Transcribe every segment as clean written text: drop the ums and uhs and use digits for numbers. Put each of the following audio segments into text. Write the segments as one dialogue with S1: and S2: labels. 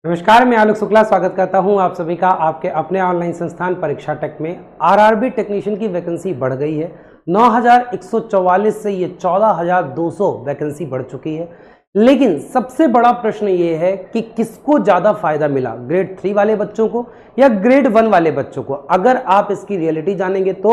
S1: नमस्कार, मैं आलोक शुक्ला स्वागत करता हूं आप सभी का आपके अपने ऑनलाइन संस्थान परीक्षा टेक में। आरआरबी टेक्नीशियन की वैकेंसी बढ़ गई है। 9144 से ये 14200 वैकेंसी बढ़ चुकी है। लेकिन सबसे बड़ा प्रश्न ये है कि किसको ज़्यादा फायदा मिला, ग्रेड 3 वाले बच्चों को या ग्रेड 1 वाले बच्चों को। अगर आप इसकी रियलिटी जानेंगे तो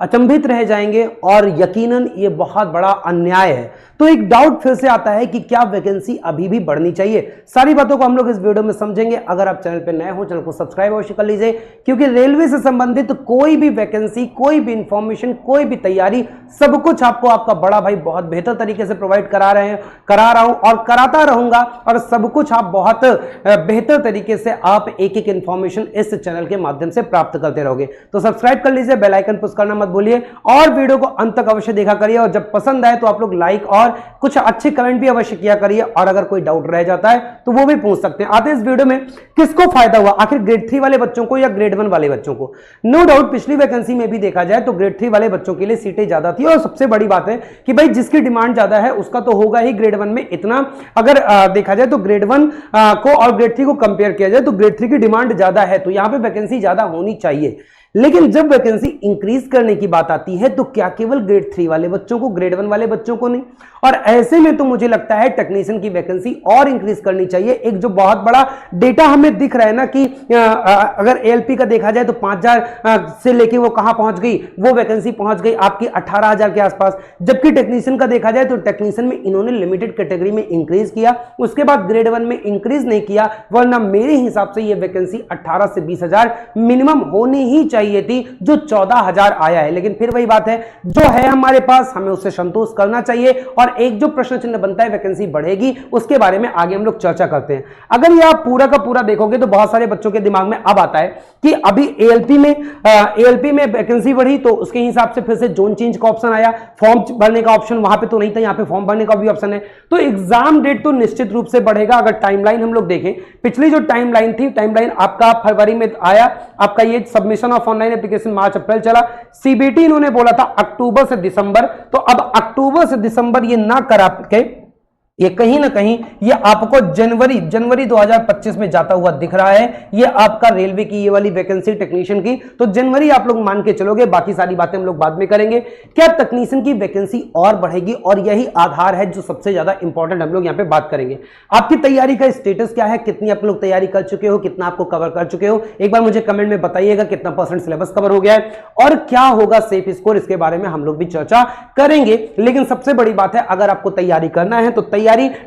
S1: अचंभित रह जाएंगे और यकीनन ये बहुत बड़ा अन्याय है। तो एक डाउट फिर से आता है कि क्या वैकेंसी अभी भी बढ़नी चाहिए। सारी बातों को हम लोग इस वीडियो में समझेंगे। अगर आप चैनल पर नए हो, चैनल को सब्सक्राइब अवश्य कर लीजिए, क्योंकि रेलवे से संबंधित कोई भी वैकेंसी, कोई भी इंफॉर्मेशन, कोई भी तैयारी, सब कुछ आपको आपका बड़ा भाई बहुत बेहतर तरीके से प्रोवाइड करा रहा हूं और कराता रहूंगा। और सब कुछ आप बहुत बेहतर तरीके से आप एक एक इंफॉर्मेशन इस चैनल के माध्यम से प्राप्त करते रहोगे। तो सब्सक्राइब कर लीजिए, बेल आइकन पुश करना मत भूलिए और वीडियो को अंत तक अवश्य देखा करिए। और जब पसंद आए तो आप लोग लाइक और कुछ अच्छे कमेंट भी अवश्य किया करिए। और अगर कोई डाउट रह जाता है तो वो भी पूछ सकते हैं। आते हैं इस वीडियो में, किसको फायदा हुआ, आखिर ग्रेड 3 वाले बच्चों को या ग्रेड 1 वाले बच्चों को। नो डाउट पिछली वैकेंसी में भी देखा जाए तो ग्रेड 3 वाले बच्चों के लिए सीटें ज्यादा थी। और सबसे बड़ी बात है कि भाई जिसकी डिमांड ज्यादा है उसका तो होगा ही ग्रेड 1 में। इतना अगर देखा जाए तो ग्रेड 1 को और ग्रेड 3 को कंपेयर किया जाए तो ग्रेड 3 की डिमांड ज्यादा है, तो यहां पे वैकेंसी ज्यादा होनी चाहिए। लेकिन जब वैकेंसी इंक्रीज करने की बात आती है तो क्या केवल ग्रेड 3 वाले बच्चों को, ग्रेड 1 वाले बच्चों को नहीं। और ऐसे में तो मुझे लगता है टेक्नीशियन की वैकेंसी और इंक्रीज करनी चाहिए। एक जो बहुत बड़ा डेटा हमें दिख रहा है ना कि अगर एएलपी का देखा जाए तो 5000 से लेके वो कहां पहुंच गई, वो वैकेंसी पहुंच गई आपकी 18000 के आसपास। जबकि टेक्नीशियन का देखा जाए तो टेक्नीशियन में इन्होंने लिमिटेड कैटेगरी में इंक्रीज किया, उसके बाद ग्रेड 1 में इंक्रीज नहीं किया। वरना मेरे हिसाब से ये वैकेंसी 18 से 20,000 मिनिमम होनी ही चाहिए थी, जो 14,000 आया है। लेकिन फिर वही बात है, जो है हमारे पास हमें उससे संतोष करना चाहिए। और एक जो प्रश्न चिन्ह बनता है वैकेंसी बढ़ेगी, उसके बारे में आगे हम लोग चर्चा करते हैं। अगर ये आप पूरा का पूरा देखोगे तो बहुत सारे बच्चों के दिमाग में अब आता है कि अभी एएलपी में वैकेंसी बढ़ी तो उसके हिसाब से फिर से जोन चेंज का ऑप्शन आया, फॉर्म भरने का ऑप्शन वहां पे तो नहीं था, यहां पे फॉर्म भरने का भी ऑप्शन है। तो एग्जाम डेट तो निश्चित रूप से बढ़ेगा। अगर टाइमलाइन हम लोग देखें, पिछली जो टाइमलाइन थी, टाइमलाइन आपका फरवरी में आया, आपका ये सबमिशन ऑफ ऑनलाइन एप्लीकेशन मार्च अप्रैल चला। सीबीटी इन्होंने बोला था अक्टूबर से दिसंबर, तो अब अक्टूबर से दिसंबर ये ना करा के ये कहीं ना कहीं ये आपको जनवरी 2025 में जाता हुआ दिख रहा है। ये आपका रेलवे की ये वाली वैकेंसी टेक्नीशियन की, तो जनवरी आप लोग मान के चलोगे। बाकी सारी बातें हम लोग बाद में करेंगे। क्या टेक्नीशियन की वैकेंसी और बढ़ेगी, और यही आधार है जो सबसे ज्यादा इंपॉर्टेंट हम लोग यहां पे बात करेंगे। आपकी तैयारी का स्टेटस क्या है, कितनी आप लोग तैयारी कर चुके हो, कितना आपको कवर कर चुके हो, एक बार मुझे कमेंट में बताइएगा कितना % सिलेबस कवर हो गया है और क्या होगा सेफ स्कोर, इसके बारे में हम लोग भी चर्चा करेंगे। लेकिन सबसे बड़ी बात है, अगर आपको तैयारी करना है तो तैयारी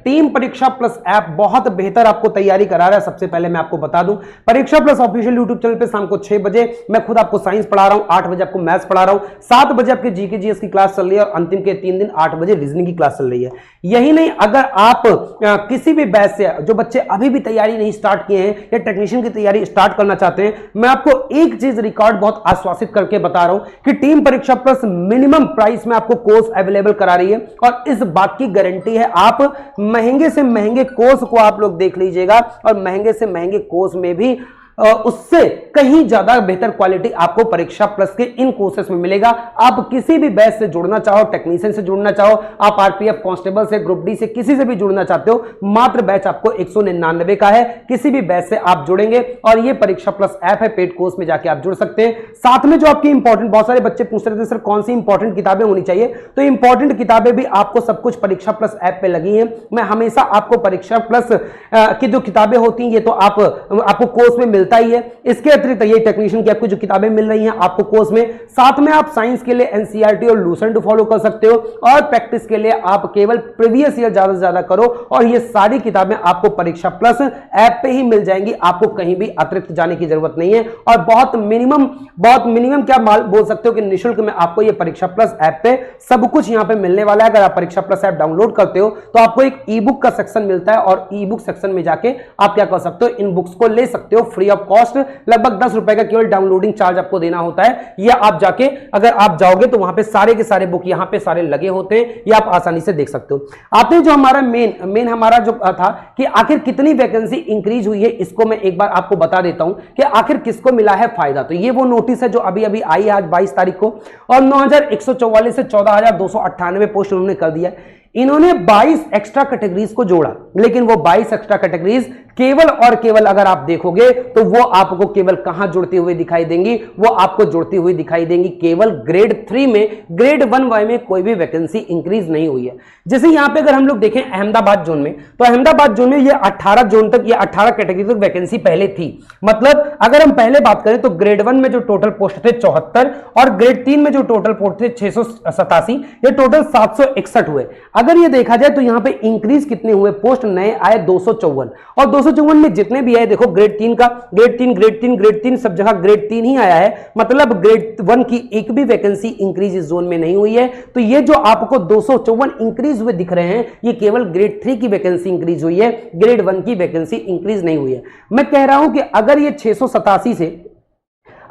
S1: टीम परीक्षा प्लस ऐप बहुत बेहतर आपको तैयारी करा रहा है। सबसे पहले मैं आपको बता दूं, परीक्षा प्लस ऑफिशियल यूट्यूब चैनल पे शाम को 6 बजे मैं खुद आपको साइंस पढ़ा रहा हूं, 8 बजे आपको मैथ्स पढ़ा रहा हूं, 7 बजे आपके जीके जीएस की क्लास चल रही है और अंतिम के 3 दिन 8 बजे रीजनिंग की क्लास चल रही है। यही नहीं, अगर आप किसी भी बैच से जो बच्चे अभी भी तैयारी नहीं स्टार्ट किए हैं या टेक्नीशियन की तैयारी स्टार्ट करना चाहते हैं, मैं आपको एक चीज रिकॉर्ड बहुत आश्वासित करके बता रहा हूं कि टीम परीक्षा प्लस मिनिमम प्राइस में आपको कोर्स अवेलेबल करा रही है। और इस बात की गारंटी है, आप महंगे से महंगे कोर्स को आप लोग देख लीजिएगा और महंगे से महंगे कोर्स में भी उससे कहीं ज्यादा बेहतर क्वालिटी आपको परीक्षा प्लस के इन कोर्सेस में मिलेगा। आप किसी भी बैच से जुड़ना चाहो, टेक्नीशियन से जुड़ना चाहो, आप आरपीएफ कांस्टेबल से, ग्रुप डी से, किसी से भी जुड़ना चाहते हो, मात्र बैच आपको 199 का है। किसी भी बैच से आप जुड़ेंगे और ये परीक्षा प्लस ऐप है, पेड कोर्स में जाके आप जुड़ सकते हैं। साथ में जो आपकी इंपॉर्टेंट, बहुत सारे बच्चे पूछ रहे थे सर कौन सी इंपॉर्टेंट किताबें होनी चाहिए, तो इंपॉर्टेंट किताबें भी आपको सब कुछ परीक्षा प्लस ऐप पे लगी है। मैं हमेशा आपको परीक्षा प्लस की जो किताबें होती हैं ये तो आपको कोर्स में मिलता ही है। इसके अतिरिक्त ये टेक्नीशियन की आपको जो किताबें मिल रही हैं आपको कोर्स में, साथ में आप साइंस के लिए एनसीईआरटी और लूसेंट फॉलो कर सकते हो और प्रैक्टिस के लिए आप केवल प्रीवियस ईयर ज्यादा से ज्यादा करो। और ये सारी किताबें आपको परीक्षा प्लस ऐप पे ही मिल जाएंगी, आपको कहीं भी अतिरिक्त जाने की जरूरत नहीं है। और बहुत मिनिमम क्या बोल सकते हो कि निःशुल्क में आपको ये परीक्षा प्लस ऐप पे सब कुछ यहां पे मिलने वाला है। अगर आप परीक्षा प्लस ऐप डाउनलोड करते हो तो आपको एक ई बुक का सेक्शन मिलता है और ई बुक सेक्शन में जाके आप क्या कर सकते हो, इन बुक्स को ले सकते हो फ्री ऑफ कॉस्ट। लगभग 10 रुपए का केवल डाउनलोडिंग चार्ज आपको देना होता है। या आप जाके अगर आप जाओगे तो वहां पे सारे के सारे बुक यहां पे सारे लगे होते हैं, ये आप आसानी से देख सकते हो। आते हैं जो हमारा मेन हमारा जो था कि आखिर कितनी वैकेंसी इंक्रीज हुई है, इसको मैं एक बार आपको बता देता हूं कि आखिर किसको मिला है फायदा। तो ये वो नोटिस है जो अभी अभी आई है आज 22 तारीख को, और 9144 से 14,298 पोस्ट उन्होंने कर दिया। इन्होंने 22 एक्स्ट्रा कैटेगरीज को जोड़ा, लेकिन वो 22 एक्स्ट्रा कैटेगरीज केवल और केवल अगर आप देखोगे तो वो आपको केवल कहां जुड़ती हुई दिखाई देंगी, वो आपको जुड़ती हुई दिखाई देंगी केवल ग्रेड 3 में। ग्रेड 1 में कोई भी वैकेंसी इंक्रीज नहीं हुई है। जैसे यहां पे अगर हम लोग देखें अहमदाबाद जोन में, तो अहमदाबाद जोन में ये 18 जोन तक, ये 18 कैटेगरी तक वैकेंसी पहले थी। मतलब अगर हम पहले बात करें तो ग्रेड 1 में जो टोटल पोस्ट थे 74 और ग्रेड 3 में जो टोटल पोस्ट थे 687, ये टोटल 761 हुए। अगर ये देखा जाए तो यहां पे इंक्रीज कितने हुए, पोस्ट नए आए 254, और 254 में जितने भी आए देखो ग्रेड 3 का, ग्रेड 3 ग्रेड 3 ग्रेड 3 सब जगह ग्रेड 3 ही आया है। मतलब ग्रेड 1 की एक भी वैकेंसी इंक्रीज इस जोन में नहीं हुई है। तो ये जो आपको 254 इंक्रीज हुए दिख रहे हैं, ये केवल ग्रेड 3 की वैकेंसी इंक्रीज हुई है, ग्रेड 1 की वैकेंसी इंक्रीज नहीं हुई है। मैं कह रहा हूं कि अगर ये 687 से,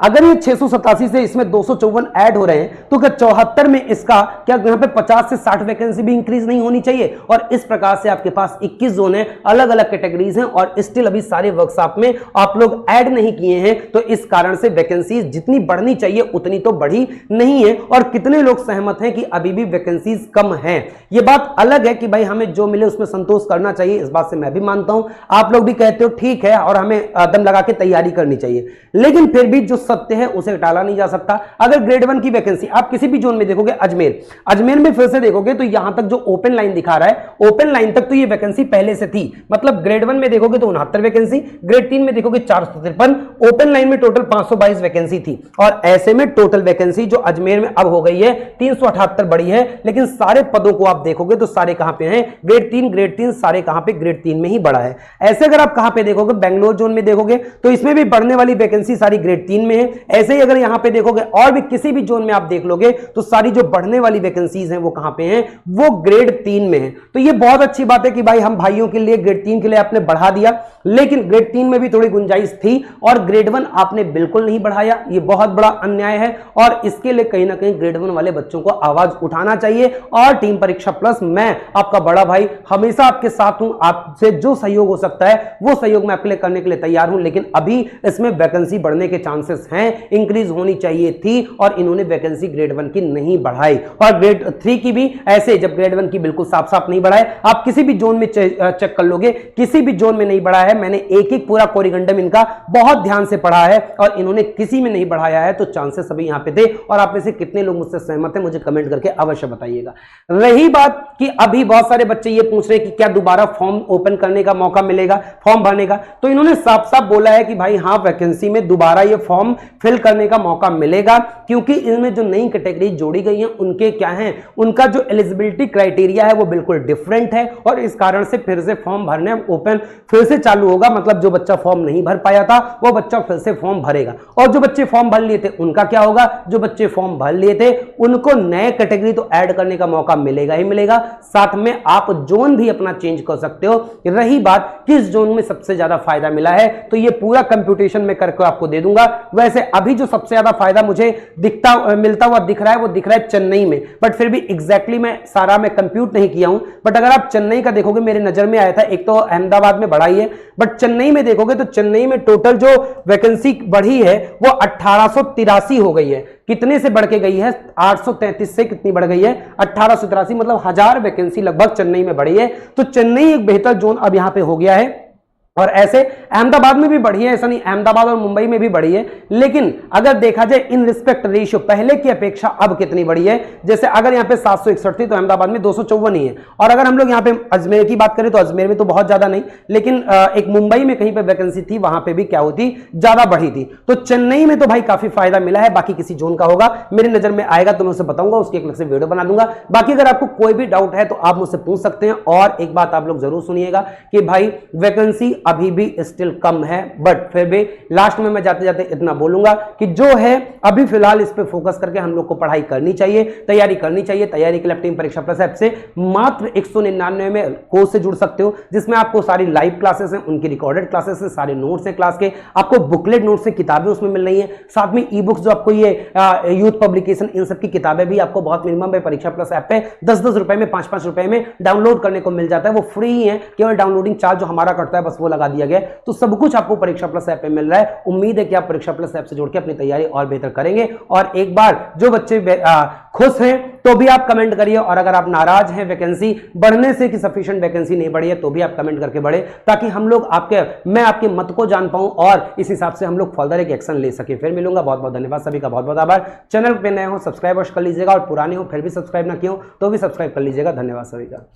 S1: अगर ये 687 से इसमें 254 ऐड हो रहे हैं तो क्या 74 में इसका क्या यहां पे 50 से 60 वैकेंसी भी इंक्रीज नहीं होनी चाहिए? और इस प्रकार से आपके पास 21 जोन है, अलग अलग कैटेगरीज हैं और स्टिल अभी सारे वर्कशॉप में आप लोग ऐड नहीं किए हैं। तो इस कारण से वैकेंसीज जितनी बढ़नी चाहिए उतनी तो बढ़ी नहीं है। और कितने लोग सहमत हैं कि अभी भी वैकेंसीज कम है? ये बात अलग है कि भाई हमें जो मिले उसमें संतोष करना चाहिए, इस बात से मैं भी मानता हूं। आप लोग भी कहते हो ठीक है और हमें दम लगा के तैयारी करनी चाहिए, लेकिन फिर भी जो सत्य है उसे टाला नहीं जा सकता। अगर ग्रेड 1 की वैकेंसी आप किसी भी जोन में देखोगे, अजमेर में फिर से देखोगे तो यहां तक जो ओपन लाइन दिखा रहा है, ओपन लाइन तक तो ये वैकेंसी पहले से थी। मतलब ग्रेड 1 में देखोगे तो 69 वैकेंसी, ग्रेड 3 में देखोगे 453, ओपन लाइन में टोटल 522 वैकेंसी थी। और ऐसे में टोटल वैकेंसी जो अजमेर में अब हो गई है 378 बढ़ी है। लेकिन सारे पदों को आप देखोगे तो सारे कहां पे हैं, ग्रेड 3 सारे कहां पे ग्रेड 3 में ही बढ़ा है। ऐसे अगर आप कहां पे देखोगे, बेंगलोर जोन में देखोगे तो इसमें भी बढ़ने वाली वैकेंसी सारी ग्रेड 3 में है। ऐसे ही अगर यहां पे देखोगे और भी किसी भी जोन में आप देख लोगे तो सारी जो बढ़ने वाली वैकेंसीज हैं वो कहां पे हैं, वो ग्रेड 3 में है। तो ये बहुत अच्छी बात है कि भाई हम भाइयों के लिए ग्रेड 3 के लिए आपने बढ़ा दिया, लेकिन ग्रेड 3 में भी थोड़ी गुंजाइश थी और ग्रेड 1 आपने बिल्कुल नहीं बढ़ाया। ये बहुत बड़ा अन्याय है और इसके लिए कहीं ना कहीं ग्रेड 1 वाले बच्चों को आवाज उठाना चाहिए। और टीम परीक्षा प्लस, मैं आपका बड़ा भाई हमेशा आपके साथ हूं। आपसे जो सहयोग हो सकता है वो सहयोग मैं आपके लिए करने के लिए तैयार हूं। लेकिन अभी इसमें वैकेंसी बढ़ने के चांसेस हैं, इंक्रीज होनी चाहिए थी और इन्होंने वैकेंसी ग्रेड 1 की नहीं बढ़ाई। और ग्रेड 3 की भी ऐसे, जब ग्रेड 1 की बिल्कुल साफ साफ नहीं बढ़ाए। आप किसी भी जोन में चेक कर लोगे, किसी भी जोन में नहीं बढ़ा है। मैंने एक एक पूरा कोरिगंडम इनका बहुत ध्यान से पढ़ा है और इन्होंने किसी में नहीं बढ़ाया है। तो चांसेस अभी यहां पे थे। और आप में से कितने लोग मुझसे सहमत हैं मुझे कमेंट करके अवश्य बताइएगा। रही बात कि अभी बहुत सारे बच्चे ये पूछ रहे हैं कि क्या दोबारा फॉर्म ओपन करने का मौका मिलेगा, फॉर्म भरने का, तो इन्होंने साफ साफ बोला है कि भाई हाँ, वैकेंसी में दोबारा ये फॉर्म फिल करने का मौका मिलेगा, क्योंकि इनमें जो नई कैटेगरी जोड़ी गई हैं उनके क्या हैं, उनका जो एलिजिबिलिटी क्राइटेरिया है वो बिल्कुल डिफरेंट है। और इस कारण से फिर से फॉर्म भरने ओपन फिर से चालू होगा। मतलब जो बच्चा फॉर्म नहीं भर पाया था वो बच्चा फिर से फॉर्म भरेगा। और जो बच्चे फॉर्म भर लिए थे उनका क्या होगा, जो बच्चे फॉर्म भर लिए थे उनको नए कैटेगरी तो ऐड करने का मौका मिलेगा ही मिलेगा, साथ में आप जोन भी अपना चेंज कर सकते हो। रही बात किस जोन में सबसे ज्यादा फायदा मिला है, तो ये पूरा कंप्यूटेशन में करके आपको दे दूंगा। वैसे अभी जो सबसे ज्यादा फायदा मुझे मिलता हुआ दिख रहा है वो दिख रहा है चेन्नई में, बट फिर भी एग्जैक्टली मैं सारा कंप्यूट नहीं किया हूं। बट अगर आप चेन्नई का देखोगे, मेरे नजर में आया था, एक तो अहमदाबाद में बढ़ाई है, बट चेन्नई में देखोगे तो चेन्नई में टोटल जो वैकेंसी बढ़ी है वो 1883 हो गई है। कितने से बढ़ के गई है, 833 से कितनी बढ़ गई है, 1883, मतलब 1000 वैकेंसी लगभग चेन्नई में बढ़ी है। तो चेन्नई एक बेहतर जोन अब यहां पे हो गया है। और ऐसे अहमदाबाद में भी बढ़ी है, ऐसा नहीं, अहमदाबाद और मुंबई में भी बढ़ी है। लेकिन अगर देखा जाए इन रिस्पेक्ट रेशियो पहले की अपेक्षा अब कितनी बढ़ी है, जैसे अगर यहाँ पे 761 थी तो अहमदाबाद में 254 ही है। और अगर हम लोग यहाँ पे अजमेर की बात करें तो अजमेर में तो बहुत ज्यादा नहीं, लेकिन एक मुंबई में कहीं पे वैकेंसी थी, वहां पे भी क्या होती, ज्यादा बढ़ी थी। तो चेन्नई में तो भाई काफी फायदा मिला है। बाकी किसी जोन का होगा, मेरी नजर में आएगा तो मैं उसे बताऊंगा, उसकी एक अलग से वीडियो बना दूंगा। बाकी अगर आपको कोई भी डाउट है तो आप मुझसे पूछ सकते हैं। और एक बात आप लोग जरूर सुनिएगा कि भाई वैकेंसी अभी भी स्टिल कम है, बट फिर भी लास्ट में मैं जाते जाते इतना बोलूंगा कि जो है अभी फिलहाल इस पे फोकस करके हम लोग को पढ़ाई करनी चाहिए, तैयारी करनी चाहिए। तैयारी के लिए टीम परीक्षा प्लस ऐप से मात्र 199 में कोर्स से जुड़ सकते हो, जिसमें आपको सारी लाइव क्लासेस हैं, उनकी रिकॉर्डेड क्लासेस हैं, सारे नोट्स हैं क्लास के, आपको बुकलेट नोट्स से किताबें उसमें मिल रही हैं, साथ में ई बुक्स जो आपको ये यूथ पब्लिकेशन, इन सब की किताबें भी आपको बहुत मिनिमम है परीक्षा प्लस ऐप पे 10-10 रुपए में, 5-5 रुपए में डाउनलोड करने को मिल जाता है। वो फ्री है, केवल डाउनलोडिंग चार्ज जो हमारा कटता है बस वो लगा दिया गया है। तो सब कुछ आपको परीक्षा प्लस ऐप पे मिल रहा है। उम्मीद है कि आप परीक्षा प्लस ऐप से जोड़ के अपनी तैयारी और बेहतर करेंगे। और एक बार जो बच्चे खुश हैं तो भी आप कमेंट करिए, और अगर आप नाराज हैं वैकेंसी बढ़ने से कि सफिशिएंट वैकेंसी नहीं बढ़ी है तो भी आप कमेंट करके बढ़े, ताकि हम लोग मैं आपके मत को जान पाऊं और इस हिसाब से हम लोग फर्दर एक एक्शन ले सके। फिर मिलूंगा। बहुत बहुत धन्यवाद सभी का, बहुत बहुत आभार। चैनल पे नए हो सब्सक्राइब कर लीजिएगा, और पुराने हो फिर भी सब्सक्राइब ना किए हो तो भी सब्सक्राइब कर लीजिएगा। धन्यवाद सभी का।